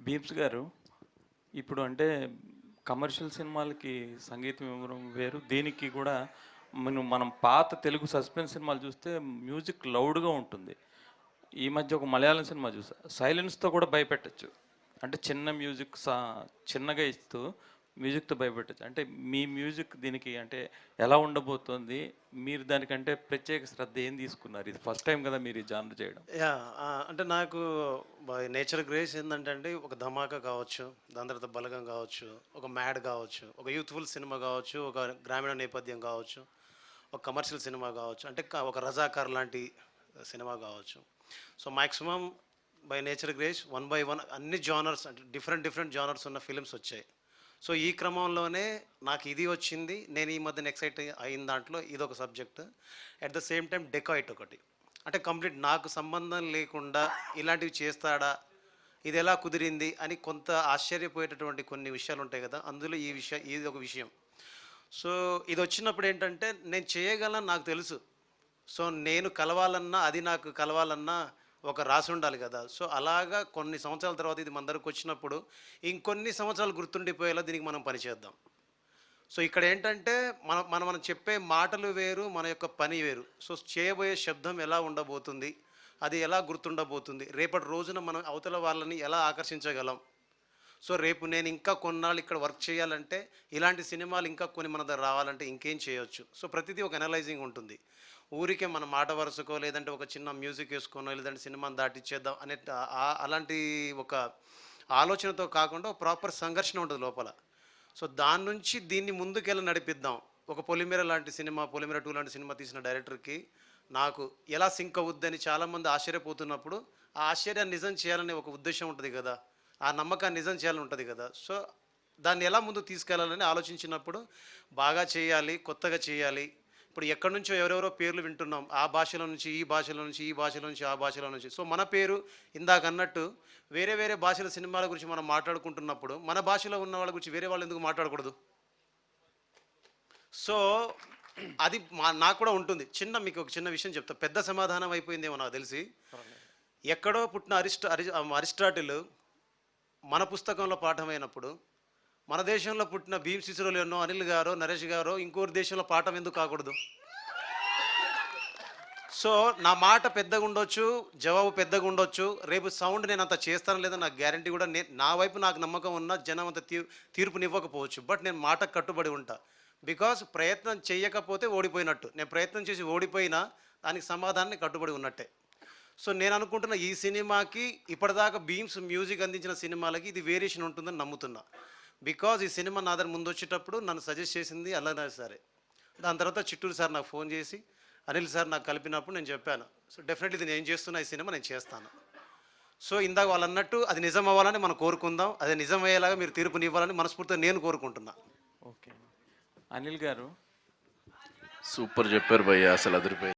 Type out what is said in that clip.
భీమ్స్ గారు, ఇప్పుడు అంటే కమర్షియల్ సినిమాలకి సంగీతం ఇవ్వడం వేరు. దీనికి కూడా మనం పాత తెలుగు సస్పెన్స్ సినిమాలు చూస్తే మ్యూజిక్ లౌడ్‌గా ఉంటుంది. ఈ మధ్య ఒక మలయాళం సినిమా చూసా. సైలెన్స్‌తో కూడా భయపెట్టొచ్చు. అంటే చిన్న మ్యూజిక్ చిన్నగా ఇస్తూ మ్యూజిక్‌తో భయపెట్టొచ్చు. అంటే మీ మ్యూజిక్ దీనికి అంటే ఎలా ఉండబోతోంది? మీరు దానికంటే ప్రత్యేక శ్రద్ధ ఏం తీసుకున్నారు? ఇది ఫస్ట్ టైమ్ కదా మీరు ఈ జానర్ చేయడం. యాహ్! అంటే నాకు బై నేచర్ గ్రేస్ ఏందంటే అండి, ఒక 'ధమాకా' కావచ్చు, దాని తర్వాత 'బలగం' కావచ్చు, ఒక 'మ్యాడ్' కావచ్చు, ఒక యూత్‌ఫుల్ సినిమా కావచ్చు, ఒక గ్రామీణ నేపథ్యం కావచ్చు, ఒక కమర్షియల్ సినిమా కావచ్చు, అంటే ఒక 'రజాకార్' లాంటి సినిమా కావచ్చు. So, maximum by nature grace one by one అన్ని జానర్స్ అంటే డిఫరెంట్ జానర్స్ ఉన్న ఫిల్మ్స్ వచ్చాయి. సో, ఈ క్రమంలోనే నాకు ఇది వచ్చింది. నేను ఈ మధ్యన ఎక్సైట్ అయిన దాంట్లో ఇదొక subject. At the same time 'dacoit' ఒకటి. అంటే కంప్లీట్ నాకు సంబంధం లేకుండా ఇలాంటివి చేస్తాడా? ఇది ఎలా కుదిరింది? అని కొంత ఆశ్చర్యపోయేటటువంటి కొన్ని విషయాలు ఉంటాయి కదా! అందులో ఇది ఒక విషయం. సో, ఇదొచ్చినప్పుడు ఏంటంటే నేను చేయగలను నాకు తెలుసు. సో, నేను కలవాలన్నా, అది నాకు కలవాలన్నా ఒక రాసి ఉండాలి కదా! సో, అలాగా కొన్ని సంవత్సరాల తర్వాత ఇది మన దగ్గరకొచ్చినప్పుడు ఇంకొన్ని సంవత్సరాలు గుర్తుండిపోయేలా దీనికి మనం పని చేద్దాం. సో, ఇక్కడేంటంటే మనం చెప్పే మాటలు వేరు, మన యొక్క పని వేరు. సో, చేయబోయే శబ్దం ఎలా ఉండబోతుంది? అది ఎలా గుర్తుండబోతుంది? రేపటి రోజున మనం అవతల వాళ్ళని ఎలా ఆకర్షించగలం? సో, రేపు నేను ఇంకా కొన్నాళ్ళు ఇక్కడ వర్క్ చేయాలంటే, ఇలాంటి సినిమాలు ఇంకా కొన్ని మన దగ్గర రావాలంటే ఇంకేం చేయొచ్చు? సో, ప్రతిదీ ఒక అనలైజింగ్ ఉంటుంది. ఊరికే మన మాట వరుసకో, లేదంటే ఒక చిన్న మ్యూజిక్ ఏసుకోనో, లేదంటే సినిమాని దాటిచ్చేద్దాం అనే అలాంటి ఒక ఆలోచనతో కాకుండా ఒక ప్రాపర్ సంఘర్షణ ఉంటుంది లోపల. సో, దాని నుంచి దీన్ని ముందుకెళ్ళి నడిపిద్దాం. ఒక 'పొలిమేర' లాంటి సినిమా, 'పొలిమేర 2' లాంటి సినిమా తీసిన డైరెక్టర్‌కి నాకు ఎలా సింక్ అవుద్దని చాలామంది ఆశ్చర్యపోతున్నప్పుడు, ఆ ఆశ్చర్యాన్ని నిజం చేయాలనే ఒక ఉద్దేశ్యం ఉంటది గదా! ఆ నమ్మకాన్ని నిజం చేయాలని ఉంటది గదా! సో, దాన్ని ఎలా ముందుకు తీసుకెళ్లాలని ఆలోచించినప్పుడు, బాగా చేయాలి, కొత్తగా చేయాలి. ఇప్పుడు ఎక్కడి నుంచో ఎవరెవరో పేర్లు వింటున్నాం. ఆ భాషలో నుంచి, ఈ భాషలో నుంచి, ఈ భాషలో నుంచి, ఆ భాషలో నుంచి. సో, మన పేరు ఇందాకన్నట్టు వేరే భాషల సినిమాల గురించి మనం మాట్లాడుకుంటున్నప్పుడు, మన భాషలో ఉన్న వాళ్ళ గురించి వేరే వాళ్ళు ఎందుకు మాట్లాడకూడదు? సో, అది నాకు కూడా ఉంటుంది. మీకు ఒక చిన్న విషయం చెప్తా. పెద్ద సమాధానం అయిపోయిందేమో నాకు తెలిసి. ఎక్కడో పుట్టిన అరిస్టాటిల్ మన పుస్తకంలో పాఠమైనప్పుడు, మన దేశంలో పుట్టిన భీమ్ సిసిరోలియనో, అనిల్ గారో, నరేష్ గారో ఇంకోరి దేశంలో పాఠం ఎందుకు కాకూడదు? సో, నా మాట పెద్దగుండొచ్చు, జవాబు పెద్దగుండొచ్చు. రేపు సౌండ్ నేనంత చేస్తానో లేదో నాకు గ్యారంటీ కూడా నా వైపు నాకు నమ్మకం ఉన్నా జనం అంత తీర్పునివ్వకపోవచ్చు. బట్ నేను మాటకు కట్టుబడి ఉంటా. బికాజ్ ప్రయత్నం చేయకపోతే ఓడిపోయినట్టు. నేను ప్రయత్నం చేసి ఓడిపోయినా దానికి సమాధానాన్ని కట్టుబడి ఉన్నట్టే. సో, నేను అనుకుంటున్న ఈ సినిమాకి ఇప్పటిదాకా భీమ్స్ మ్యూజిక్ అందించిన సినిమాలకి ఇది వేరియేషన్ ఉంటుందని నమ్ముతున్నా. బికాజ్ ఈ సినిమా నా దగ్గర ముందొచ్చేటప్పుడు నన్ను సజెస్ట్ చేసింది అల్లరి సారే. దాని తర్వాత చిట్టూరు సార్ నాకు ఫోన్ చేసి, అనిల్ సార్ నాకు కలిపినప్పుడు నేను చెప్పాను. సో, డెఫినెట్లీ ఇది నేను చేస్తున్న ఈ సినిమా నేను చేస్తాను. సో, ఇందాక వాళ్ళన్నట్టు అది నిజం అవ్వాలని మనం కోరుకుందాం. అది నిజం అయ్యేలాగా మీరు తీర్పునివ్వాలని మనస్ఫూర్తిగా నేను కోరుకుంటున్నా. ఓకే. అనిల్ గారు, సూపర్ చెప్పారు భయ్యా, అసలు అదిరిపోయింది.